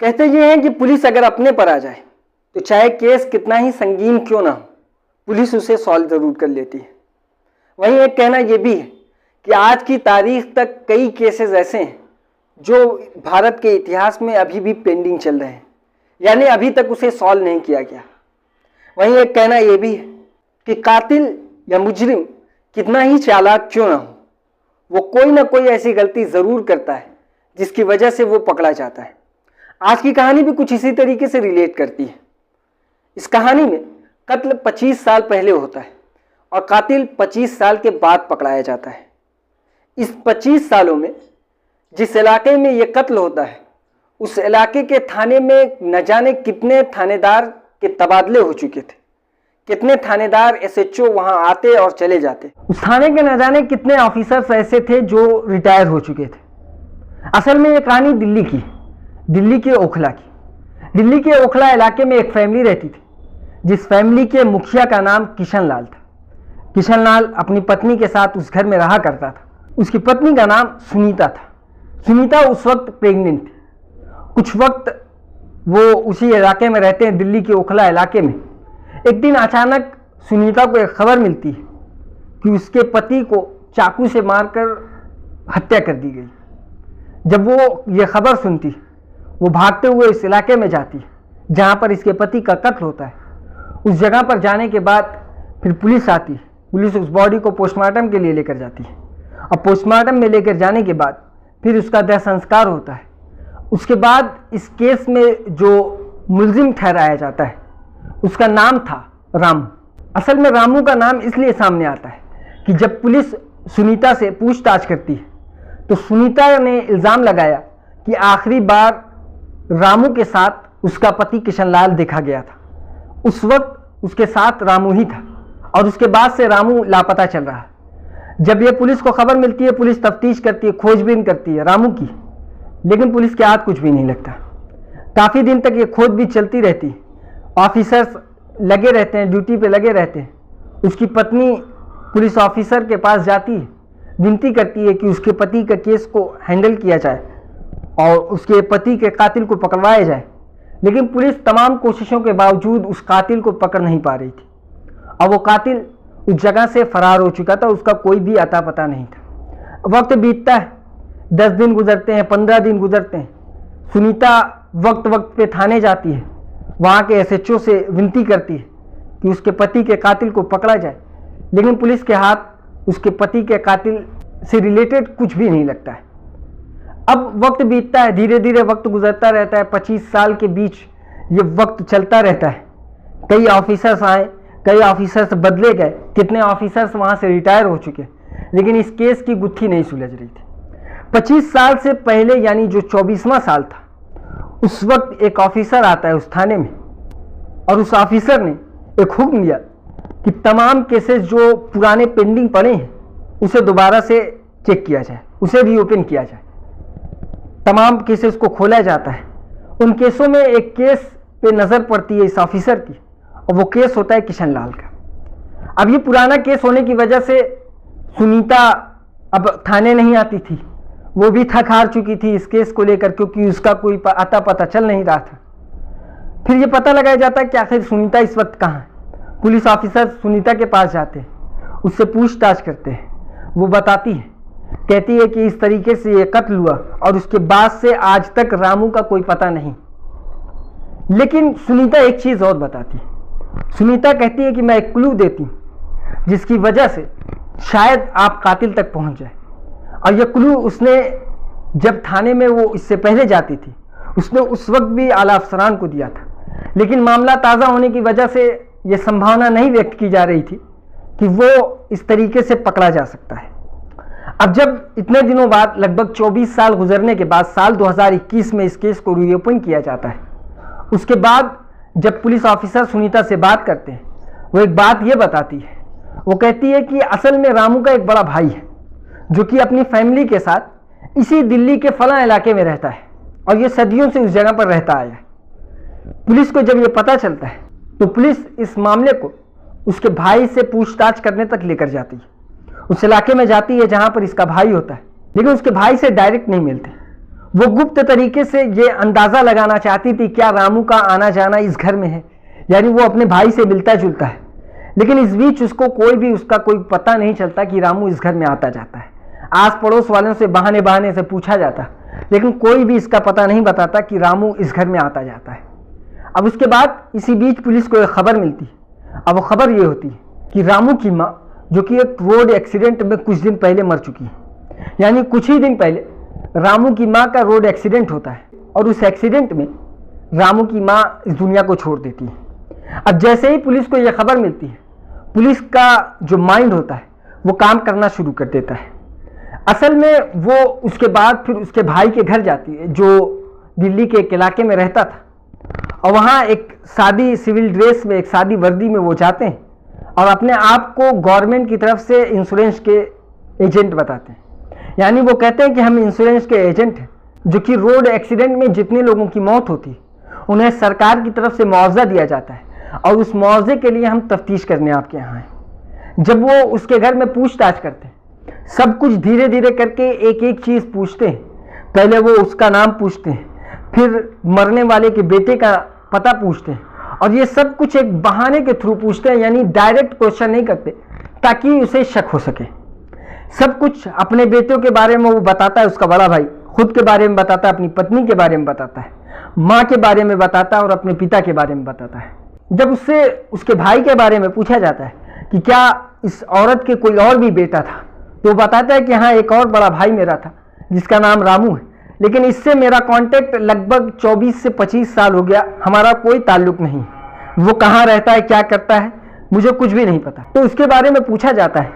कहते ये हैं कि पुलिस अगर अपने पर आ जाए तो चाहे केस कितना ही संगीन क्यों ना हो, पुलिस उसे सॉल्व जरूर कर लेती है। वहीं एक कहना यह भी है कि आज की तारीख तक कई केसेस ऐसे हैं जो भारत के इतिहास में अभी भी पेंडिंग चल रहे हैं, यानी अभी तक उसे सॉल्व नहीं किया गया। वहीं एक कहना यह भी है कि कातिल या मुजरिम कितना ही चालाक क्यों ना हो, वो कोई ना कोई ऐसी गलती ज़रूर करता है जिसकी वजह से वो पकड़ा जाता है। आज की कहानी भी कुछ इसी तरीके से रिलेट करती है। इस कहानी में कत्ल 25 साल पहले होता है और कातिल 25 साल के बाद पकड़ाया जाता है। इस 25 सालों में जिस इलाके में ये कत्ल होता है उस इलाके के थाने में न जाने कितने थानेदार के तबादले हो चुके थे, कितने थानेदार एसएचओ वहां आते और चले जाते। उस थाने के न जाने कितने ऑफिसर्स ऐसे थे जो रिटायर हो चुके थे। असल में ये कहानी दिल्ली के ओखला की। दिल्ली के ओखला इलाके में एक फैमिली रहती थी जिस फैमिली के मुखिया का नाम किशन लाल था। किशन लाल अपनी पत्नी के साथ उस घर में रहा करता था। उसकी पत्नी का नाम सुनीता था। सुनीता उस वक्त प्रेग्नेंट थी। कुछ वक्त वो उसी इलाके में रहते हैं, दिल्ली के ओखला इलाके में। एक दिन अचानक सुनीता को एक खबर मिलती है कि उसके पति को चाकू से मारकर हत्या कर दी गई। जब वो ये खबर सुनती वो भागते हुए इस इलाके में जाती है जहाँ पर इसके पति का कत्ल होता है। उस जगह पर जाने के बाद फिर पुलिस आती है। पुलिस उस बॉडी को पोस्टमार्टम के लिए लेकर जाती है और पोस्टमार्टम में लेकर जाने के बाद फिर उसका दाह संस्कार होता है। उसके बाद इस केस में जो मुलजिम ठहराया जाता है उसका नाम था रामू। असल में रामू का नाम इसलिए सामने आता है कि जब पुलिस सुनीता से पूछताछ करती है तो सुनीता ने इल्ज़ाम लगाया कि आखिरी बार रामू के साथ उसका पति किशनलाल देखा गया था। उस वक्त उसके साथ रामू ही था और उसके बाद से रामू लापता चल रहा है। जब ये पुलिस को खबर मिलती है, पुलिस तफ्तीश करती है, खोजबीन करती है रामू की, लेकिन पुलिस के हाथ कुछ भी नहीं लगता। काफ़ी दिन तक ये खोज भी चलती रहती। ऑफिसर्स लगे रहते हैं, ड्यूटी पे लगे रहते हैं। उसकी पत्नी पुलिस ऑफिसर के पास जाती है, विनती करती है कि उसके पति का केस को हैंडल किया जाए और उसके पति के कातिल को पकड़वाया जाए, लेकिन पुलिस तमाम कोशिशों के बावजूद उस कातिल को पकड़ नहीं पा रही थी और वो कातिल उस जगह से फरार हो चुका था। उसका कोई भी अता पता नहीं था। वक्त बीतता है, 10 दिन गुजरते हैं, 15 दिन गुजरते हैं। सुनीता वक्त वक्त पे थाने जाती है, वहाँ के एसएचओ से विनती करती है कि उसके पति के कातिल को पकड़ा जाए, लेकिन पुलिस के हाथ उसके पति के कातिल से रिलेटेड कुछ भी नहीं लगता है। अब वक्त बीतता है, धीरे धीरे वक्त गुजरता रहता है। 25 साल के बीच ये वक्त चलता रहता है। कई ऑफिसर्स आए, कई ऑफिसर्स बदले गए, कितने ऑफिसर्स वहाँ से रिटायर हो चुके, लेकिन इस केस की गुत्थी नहीं सुलझ रही थी। 25 साल से पहले यानी जो 24वां साल था, उस वक्त एक ऑफिसर आता है उस थाने में और उस ऑफिसर ने एक हुक्म दिया कि तमाम केसेस जो पुराने पेंडिंग पड़े हैं उसे दोबारा से चेक किया जाए, उसे रीओपन किया जाए। तमाम केसेस को खोला जाता है। उन केसों में एक केस पे नज़र पड़ती है इस ऑफिसर की और वो केस होता है किशन लाल का। अब ये पुराना केस होने की वजह से सुनीता अब थाने नहीं आती थी। वो भी थक हार चुकी थी इस केस को लेकर, क्योंकि उसका कोई अता पता चल नहीं रहा था। फिर ये पता लगाया जाता है कि आखिर सुनीता इस वक्त कहाँ है। पुलिस ऑफिसर सुनीता के पास जाते हैं, उससे पूछताछ करते हैं। वो बताती है, कहती है कि इस तरीके से ये कत्ल हुआ और उसके बाद से आज तक रामू का कोई पता नहीं। लेकिन सुनीता एक चीज़ और बताती है। सुनीता कहती है कि मैं एक क्लू देती हूँ जिसकी वजह से शायद आप कातिल तक पहुँच जाए। और यह क्लू उसने जब थाने में वो इससे पहले जाती थी उसने उस वक्त भी आला अफसरान को दिया था, लेकिन मामला ताज़ा होने की वजह से यह संभावना नहीं व्यक्त की जा रही थी कि वो इस तरीके से पकड़ा जा सकता है। अब जब इतने दिनों बाद, लगभग 24 साल गुजरने के बाद, साल 2021 में इस केस को रीओपन किया जाता है। उसके बाद जब पुलिस ऑफिसर सुनीता से बात करते हैं, वो एक बात ये बताती है। वो कहती है कि असल में रामू का एक बड़ा भाई है जो कि अपनी फैमिली के साथ इसी दिल्ली के फलां इलाके में रहता है और ये सदियों से उस जगह पर रहता आया है। पुलिस को जब ये पता चलता है तो पुलिस इस मामले को उसके भाई से पूछताछ करने तक लेकर जाती है। उस इलाके में जाती है जहाँ पर इसका भाई होता है, लेकिन उसके भाई से डायरेक्ट नहीं मिलते। वो गुप्त तरीके से ये अंदाजा लगाना चाहती थी क्या रामू का आना जाना इस घर में है, यानी वो अपने भाई से मिलता जुलता है। लेकिन इस बीच उसको उसका कोई पता नहीं चलता कि रामू इस घर में आता जाता है। आस पड़ोस वालों से बहाने बहाने से पूछा जाता, लेकिन कोई भी इसका पता नहीं बताता कि रामू इस घर में आता जाता है। अब उसके बाद इसी बीच पुलिस को एक खबर मिलती है। अब वो खबर ये होती है कि रामू की माँ, जो कि एक रोड एक्सीडेंट में कुछ दिन पहले मर चुकी है, यानी कुछ ही दिन पहले रामू की माँ का रोड एक्सीडेंट होता है और उस एक्सीडेंट में रामू की माँ इस दुनिया को छोड़ देती है। अब जैसे ही पुलिस को यह खबर मिलती है, पुलिस का जो माइंड होता है वो काम करना शुरू कर देता है। असल में वो उसके बाद फिर उसके भाई के घर जाती है जो दिल्ली के एक इलाके में रहता था, और वहाँ एक सादी सिविल ड्रेस में, एक सादी वर्दी में वो जाते हैं और अपने आप को गवर्नमेंट की तरफ से इंश्योरेंस के एजेंट बताते हैं। यानी वो कहते हैं कि हम इंश्योरेंस के एजेंट हैं, जो कि रोड एक्सीडेंट में जितने लोगों की मौत होती है उन्हें सरकार की तरफ से मुआवजा दिया जाता है और उस मुआवजे के लिए हम तफ्तीश करने आपके यहाँ हैं। जब वो उसके घर में पूछताछ करते हैं, सब कुछ धीरे धीरे करके एक एक चीज़ पूछते हैं। पहले वो उसका नाम पूछते हैं, फिर मरने वाले के बेटे का पता पूछते हैं, और ये सब कुछ एक बहाने के थ्रू पूछते हैं, यानी डायरेक्ट क्वेश्चन नहीं करते ताकि उसे शक हो सके। सब कुछ अपने बेटों के बारे में वो बताता है, उसका बड़ा भाई खुद के बारे में बताता है, अपनी पत्नी के बारे में बताता है, माँ के बारे में बताता है और अपने पिता के बारे में बताता है। जब उससे उसके भाई के बारे में पूछा जाता है कि क्या इस औरत के कोई और भी बेटा था, तो बताता है कि हाँ, एक और बड़ा भाई मेरा था जिसका नाम रामू है, लेकिन इससे मेरा कांटेक्ट लगभग 24 से 25 साल हो गया, हमारा कोई ताल्लुक नहीं। वो कहाँ रहता है, क्या करता है, मुझे कुछ भी नहीं पता। तो उसके बारे में पूछा जाता है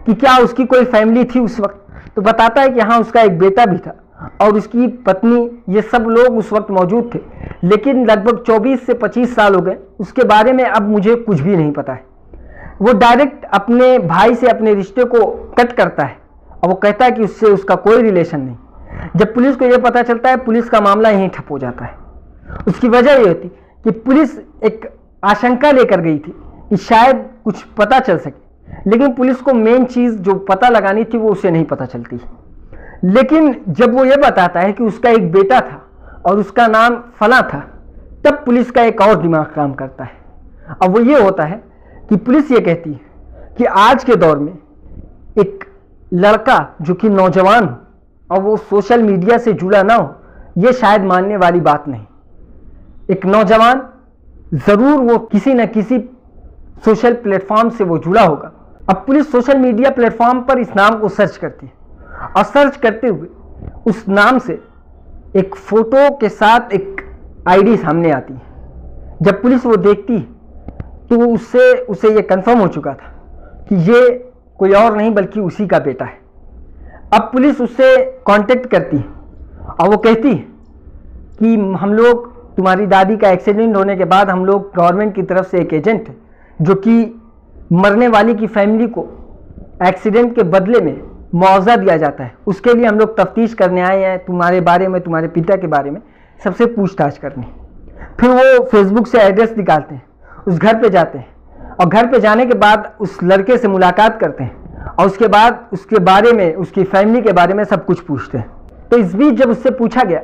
कि क्या उसकी कोई फैमिली थी उस वक्त, तो बताता है कि हाँ, उसका एक बेटा भी था और उसकी पत्नी, ये सब लोग उस वक्त मौजूद थे, लेकिन लगभग 24 से 25 साल हो गए, उसके बारे में अब मुझे कुछ भी नहीं पता है। वो डायरेक्ट अपने भाई से अपने रिश्ते को कट करता है और वो कहता है कि उससे उसका कोई रिलेशन नहीं। जब पुलिस को यह पता चलता है, पुलिस का मामला यहीं ठप हो जाता है। उसकी वजह ये होती कि पुलिस एक आशंका लेकर गई थी कि शायद कुछ पता चल सके, लेकिन पुलिस को मेन चीज़ जो पता लगानी थी वो उसे नहीं पता चलती। लेकिन जब वो ये बताता है कि उसका एक बेटा था और उसका नाम फला था, तब पुलिस का एक और दिमाग काम करता है। अब वो ये होता है कि पुलिस ये कहती है कि आज के दौर में एक लड़का जो कि नौजवान हो और वो सोशल मीडिया से जुड़ा ना हो, ये शायद मानने वाली बात नहीं। एक नौजवान ज़रूर वो किसी न किसी सोशल प्लेटफॉर्म से वो जुड़ा होगा। अब पुलिस सोशल मीडिया प्लेटफॉर्म पर इस नाम को सर्च करती है और सर्च करते हुए उस नाम से एक फ़ोटो के साथ एक आईडी सामने आती है। जब पुलिस वो देखती है कि वो उसे ये कंफर्म हो चुका था कि ये कोई और नहीं बल्कि उसी का बेटा है। अब पुलिस उससे कांटेक्ट करती है और वो कहती है कि हम लोग, तुम्हारी दादी का एक्सीडेंट होने के बाद हम लोग गवर्नमेंट की तरफ से एक एजेंट है जो कि मरने वाली की फैमिली को एक्सीडेंट के बदले में मुआवजा दिया जाता है, उसके लिए हम लोग तफ्तीश करने आए हैं, तुम्हारे बारे में, तुम्हारे पिता के बारे में सबसे पूछताछ करनी। फिर वो फेसबुक से एड्रेस निकालते हैं, उस घर पे जाते हैं और घर पे जाने के बाद उस लड़के से मुलाकात करते हैं और उसके बाद उसके बारे में, उसकी फैमिली के बारे में सब कुछ पूछते हैं। तो इस बीच जब उससे पूछा गया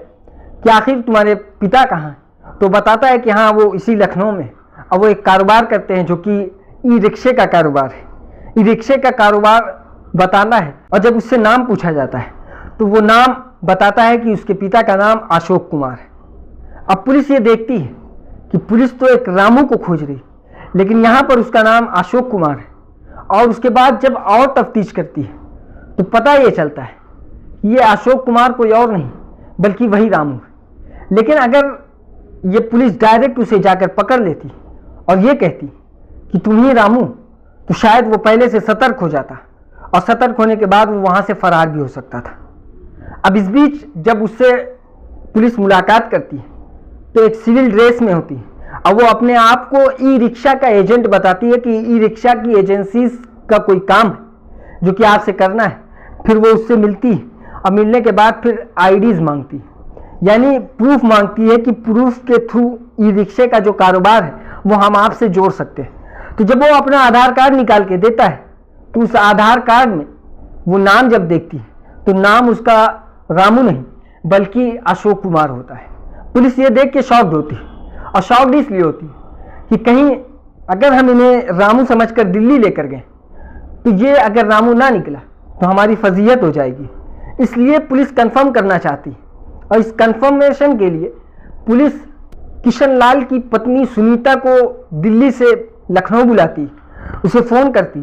कि आखिर तुम्हारे पिता कहाँ हैं, तो बताता है कि हाँ, वो इसी लखनऊ में, और वो एक कारोबार करते हैं जो कि ई रिक्शे का कारोबार है। ई रिक्शे का कारोबार बताना है। और जब उससे नाम पूछा जाता है तो वो नाम बताता है कि उसके पिता का नाम अशोक कुमार है। अब पुलिस ये देखती है कि पुलिस तो एक रामू को खोज रही, लेकिन यहाँ पर उसका नाम अशोक कुमार है। और उसके बाद जब और तफ्तीश करती है तो पता ये चलता है कि ये अशोक कुमार कोई और नहीं बल्कि वही रामू है। लेकिन अगर ये पुलिस डायरेक्ट उसे जाकर पकड़ लेती और ये कहती कि तुम ही रामू, तो शायद वो पहले से सतर्क हो जाता और सतर्क होने के बाद वो वहाँ से फरार भी हो सकता था। अब इस बीच जब उससे पुलिस मुलाकात करती है तो एक सिविल ड्रेस में होती है और वो अपने आप को ई रिक्शा का एजेंट बताती है कि ई रिक्शा की एजेंसी का कोई काम है जो कि आपसे करना है। फिर वो उससे मिलती है और मिलने के बाद फिर आईडीज़ मांगती है, यानी प्रूफ मांगती है कि प्रूफ के थ्रू ई रिक्शे का जो कारोबार है वो हम आपसे जोड़ सकते हैं। तो जब वो अपना आधार कार्ड निकाल के देता है तो उस आधार कार्ड में वो नाम जब देखती है तो नाम उसका रामू नहीं बल्कि अशोक कुमार होता है। पुलिस ये देख के शॉक्ड होती है, और शॉक्ड इसलिए होती है कि कहीं अगर हम इन्हें रामू समझकर दिल्ली लेकर गए तो ये अगर रामू ना निकला तो हमारी फजीहत हो जाएगी। इसलिए पुलिस कंफर्म करना चाहती, और इस कंफर्मेशन के लिए पुलिस किशन लाल की पत्नी सुनीता को दिल्ली से लखनऊ बुलाती, उसे फ़ोन करती,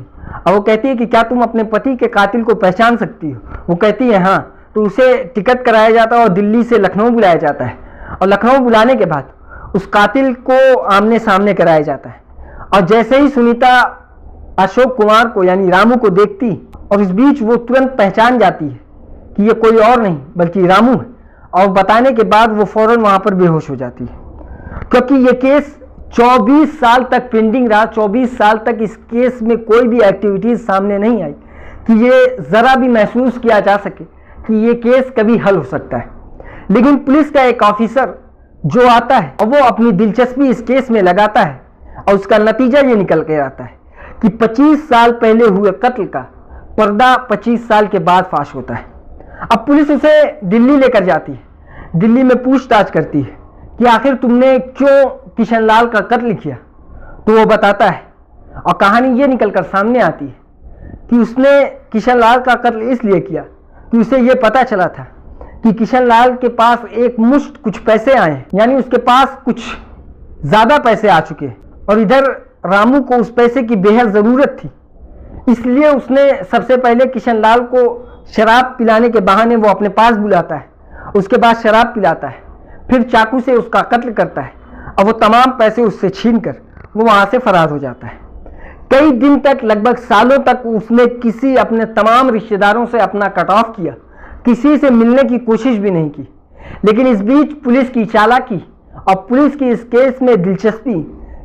और वो कहती है कि क्या तुम अपने पति के कातिल को पहचान सकती हो? वो कहती है हाँ। तो उसे टिकट कराया जाता है और दिल्ली से लखनऊ बुलाया जाता है, और लखनऊ बुलाने के बाद उस कातिल को आमने सामने कराया जाता है। और जैसे ही सुनीता अशोक कुमार को यानी रामू को देखती, और इस बीच वो तुरंत पहचान जाती है कि ये कोई और नहीं बल्कि रामू है, और बताने के बाद वो फौरन वहाँ पर बेहोश हो जाती है। क्योंकि ये केस 24 साल तक पेंडिंग रहा, 24 साल तक इस केस में कोई भी एक्टिविटीज सामने नहीं आई कि ये ज़रा भी महसूस किया जा सके कि ये केस कभी हल हो सकता है। लेकिन पुलिस का एक ऑफिसर जो आता है और वो अपनी दिलचस्पी इस केस में लगाता है, और उसका नतीजा ये निकल के आता है कि 25 साल पहले हुए कत्ल का पर्दा 25 साल के बाद फाश होता है। अब पुलिस उसे दिल्ली लेकर जाती है, दिल्ली में पूछताछ करती है कि आखिर तुमने क्यों किशन लाल का कत्ल किया। तो वो बताता है, और कहानी ये निकलकर सामने आती है कि उसने किशन लाल का कत्ल इसलिए किया कि उसे ये पता चला था कि किशन लाल के पास एक मुश्त कुछ पैसे आए, यानी उसके पास कुछ ज़्यादा पैसे आ चुके, और इधर रामू को उस पैसे की बेहद ज़रूरत थी। इसलिए उसने सबसे पहले किशन लाल को शराब पिलाने के बहाने वो अपने पास बुलाता है, उसके बाद शराब पिलाता है, फिर चाकू से उसका कत्ल करता है, और वो तमाम पैसे उससे छीनकर वो वहाँ से फरार हो जाता है। कई दिन तक, लगभग सालों तक उसने किसी अपने तमाम रिश्तेदारों से अपना कट ऑफ किया, किसी से मिलने की कोशिश भी नहीं की। लेकिन इस बीच पुलिस की चालाकी और पुलिस की इस केस में दिलचस्पी,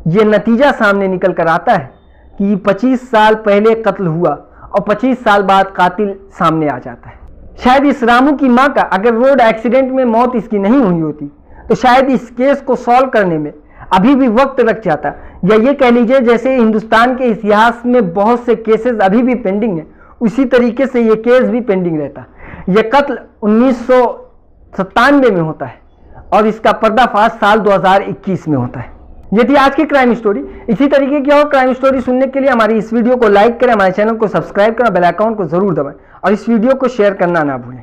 ये नतीजा सामने निकल कर आता है कि 25 साल पहले कत्ल हुआ और 25 साल बाद कातिल सामने आ जाता है। शायद इस रामू की माँ का अगर रोड एक्सीडेंट में मौत इसकी नहीं हुई होती तो शायद इस केस को सॉल्व करने में अभी भी वक्त लग जाता, या ये कह लीजिए जैसे हिंदुस्तान के इतिहास में बहुत से केसेस अभी भी पेंडिंग हैं, उसी तरीके से ये केस भी पेंडिंग रहता। यह कत्ल 1997 में होता है और इसका पर्दाफाश साल 2021 में होता है। ये थी आज की क्राइम स्टोरी। इसी तरीके की और क्राइम स्टोरी सुनने के लिए हमारी इस वीडियो को लाइक करें, हमारे चैनल को सब्सक्राइब करें, बेल आइकन को जरूर दबाएं, और इस वीडियो को शेयर करना ना भूलें।